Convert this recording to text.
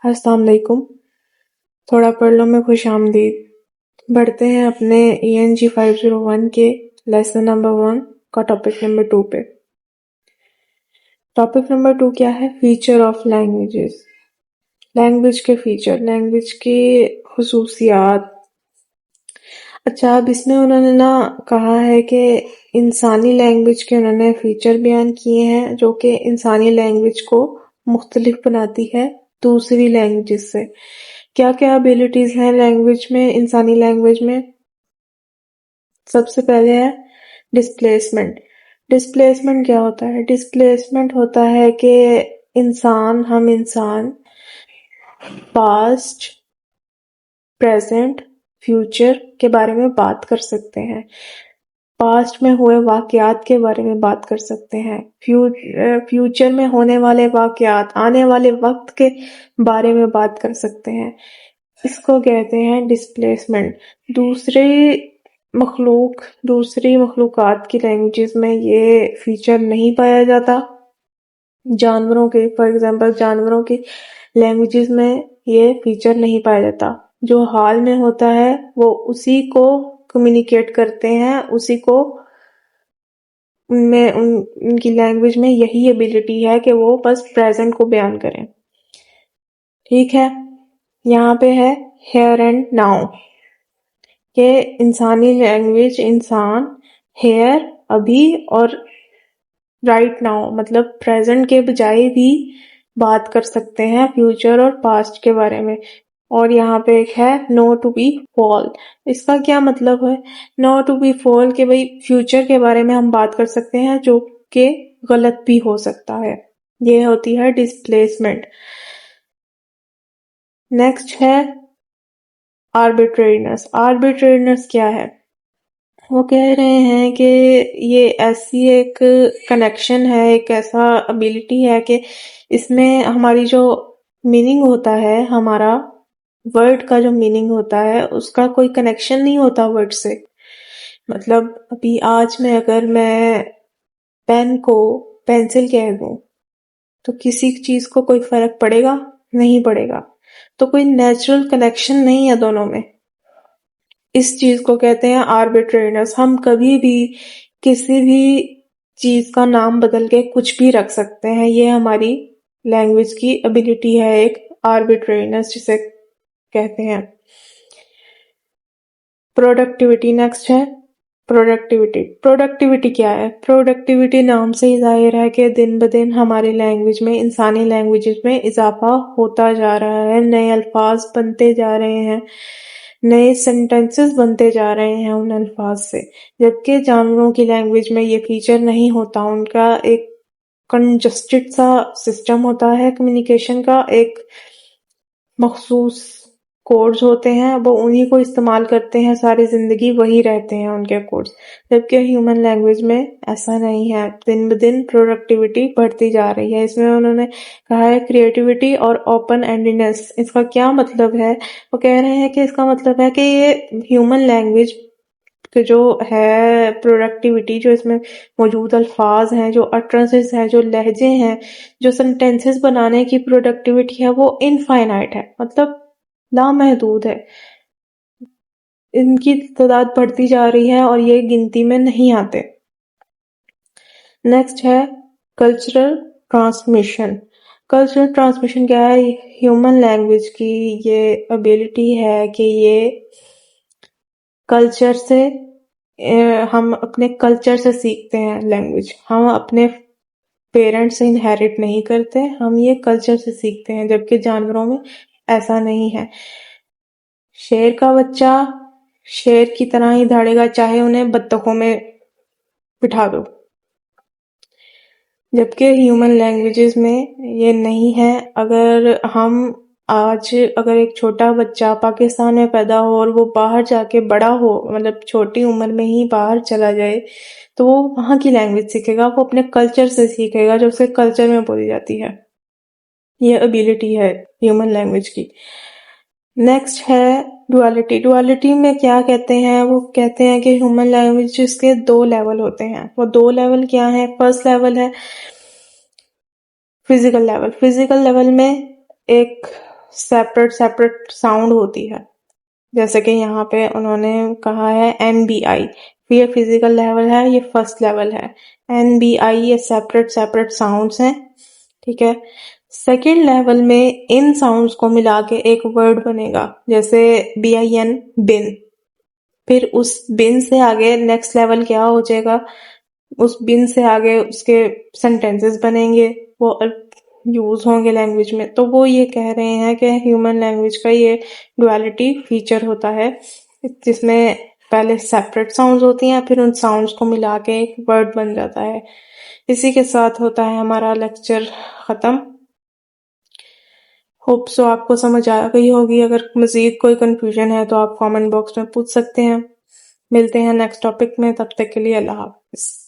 अस्सलाम वालेकुम। थोड़ा पढ़ लो में खुशामदीद। बढ़ते हैं अपने ENG 501 के लेसन नंबर 1 का टॉपिक नंबर 2 पे। टॉपिक नंबर 2 क्या है? Feature of languages. लैंग्वेज के फीचर, लैंग्वेज की खुसूसियात। अच्छा, अब इसमें उन्होंने ना कहा है कि इंसानी लैंग्वेज के उन्होंने फीचर बयान किए हैं जो कि इंसानी लैंग्वेज को मुख्तलिफ बनाती है दूसरी लैंग्वेजेस से। क्या क्या एबिलिटीज हैं लैंग्वेज में, इंसानी लैंग्वेज में? सबसे पहले है डिस्प्लेसमेंट। डिस्प्लेसमेंट क्या होता है? डिस्प्लेसमेंट होता है कि हम इंसान पास्ट, प्रेजेंट, फ्यूचर के बारे में बात कर सकते हैं। पास्ट में हुए वाकयात के बारे में बात कर सकते हैं। फ्यूचर में होने वाले वाकयात, आने वाले वक्त के बारे में बात कर सकते हैं। इसको कहते हैं डिस्प्लेसमेंट। दूसरी मखलूकात की लैंग्वेजेस में ये फीचर नहीं पाया जाता। जानवरों के, फॉर एग्जांपल, जानवरों की लैंग्वेजेस में ये फीचर नहीं पाया जाता। जो हाल में होता है वो उसी को कम्युनिकेट करते हैं, उसी को उनकी लैंग्वेज में यही एबिलिटी है कि वो बस प्रेजेंट को बयान करें। ठीक है, यहाँ पे है हेयर एंड नाउ के इंसानी लैंग्वेज, इंसान हेयर अभी और राइट नाउ मतलब प्रेजेंट के बजाय भी बात कर सकते हैं फ्यूचर और पास्ट के बारे में। और यहाँ पे एक है नो टू बी फॉल। इसका क्या मतलब है? नो टू बी फॉल के भाई फ्यूचर के बारे में हम बात कर सकते हैं जो कि गलत भी हो सकता है। ये होती है डिस्प्लेसमेंट। नेक्स्ट है आर्बिट्रेरीनेस। आर्बिट्रेरीनेस क्या है? वो कह रहे हैं कि ये ऐसी एक कनेक्शन है, एक ऐसा एबिलिटी है कि इसमें हमारी जो मीनिंग होता है, हमारा वर्ड का जो मीनिंग होता है उसका कोई कनेक्शन नहीं होता वर्ड से। मतलब अभी आज में अगर मैं पेन को पेंसिल कह दूं तो किसी चीज को कोई फर्क पड़ेगा? नहीं पड़ेगा। तो कोई नेचुरल कनेक्शन नहीं है दोनों में। इस चीज को कहते हैं आर्बिट्रेरीनेस। हम कभी भी किसी भी चीज का नाम बदल के कुछ भी रख सकते हैं। ये हमारी लैंग्वेज की एबिलिटी है, एक आर्बिट्रेरीनेस जिसे कहते हैं। प्रोडक्टिविटी नेक्स्ट है। प्रोडक्टिविटी। प्रोडक्टिविटी क्या है? प्रोडक्टिविटी नाम से ही जाहिर है कि दिन ब दिन हमारी लैंग्वेज में, इंसानी लैंग्वेजेस में इजाफा होता जा रहा है। नए अल्फाज बनते जा रहे हैं, नए सेंटेंसेस बनते जा रहे हैं उन अल्फाज से। जबकि जानवरों की लैंग्वेज में ये फीचर नहीं होता। उनका एक कंजस्टेड सा सिस्टम होता है कम्युनिकेशन का। एक मखसूस कोड्स होते हैं, वो उन्हीं को इस्तेमाल करते हैं, सारी जिंदगी वही रहते हैं उनके कोड्स। जबकि ह्यूमन लैंग्वेज में ऐसा नहीं है। दिन ब दिन प्रोडक्टिविटी बढ़ती जा रही है। इसमें उन्होंने कहा है क्रिएटिविटी और ओपन एंडेडनेस। इसका क्या मतलब है? वो कह रहे हैं कि इसका मतलब है कि ये ह्यूमन लैंग्वेज के जो है प्रोडक्टिविटी, जो इसमें मौजूद अल्फाज हैं, जो अटरेंसेस हैं, जो लहजे हैं, जो सेंटेंसेस बनाने की प्रोडक्टिविटी है, वो इनफाइनाइट है, मतलब लामहदूद है। इनकी तादाद बढ़ती जा रही है और ये गिनती में नहीं आते। नेक्स्ट है कल्चरल ट्रांसमिशन। कल्चरल ट्रांसमिशन क्या है? ह्यूमन लैंग्वेज की ये एबिलिटी है कि ये कल्चर से, हम अपने कल्चर से सीखते हैं लैंग्वेज। हम अपने पेरेंट्स से इनहेरिट नहीं करते, हम ये कल्चर से सीखते हैं। जबकि जानवरों में ऐसा नहीं है। शेर का बच्चा शेर की तरह ही दौड़ेगा चाहे उन्हें बत्तखों में बिठा दो। जबकि ह्यूमन लैंग्वेजेस में ये नहीं है। अगर एक छोटा बच्चा पाकिस्तान में पैदा हो और वो बाहर जाके बड़ा हो, मतलब छोटी उम्र में ही बाहर चला जाए, तो वो वहाँ की लैंग्वेज सीखेगा, वो अपने कल्चर से सीखेगा जो उसके कल्चर में बोली जाती है। ये एबिलिटी है ह्यूमन लैंग्वेज की। नेक्स्ट है डुअलिटी। डुअलिटी में क्या कहते हैं? वो कहते हैं कि ह्यूमन लैंग्वेज के 2 लेवल होते हैं। वो 2 लेवल क्या है? फर्स्ट लेवल है फिजिकल लेवल। फिजिकल लेवल में एक सेपरेट सेपरेट साउंड होती है। जैसे कि यहाँ पे उन्होंने कहा है NBI, ये फिजिकल लेवल है, ये फर्स्ट लेवल है। NBI ये सेपरेट सेपरेट साउंड्स हैं, ठीक है। सेकेंड लेवल में इन साउंड्स को मिला के एक वर्ड बनेगा, जैसे BIN, बिन। फिर उस बिन से आगे नेक्स्ट लेवल क्या हो जाएगा, उस बिन से आगे उसके सेंटेंसेस बनेंगे, वो यूज होंगे लैंग्वेज में। तो वो ये कह रहे हैं कि ह्यूमन लैंग्वेज का ये डुअलिटी फीचर होता है, जिसमें पहले सेपरेट साउंड्स होती हैं, फिर उन साउंड्स को मिला के एक वर्ड बन जाता है। इसी के साथ होता है हमारा लेक्चर खत्म। होप सो आपको समझ आ गई होगी। अगर मजीद कोई कंफ्यूजन है तो आप कमेंट बॉक्स में पूछ सकते हैं। मिलते हैं नेक्स्ट टॉपिक में, तब तक के लिए अल्लाह हाफिज।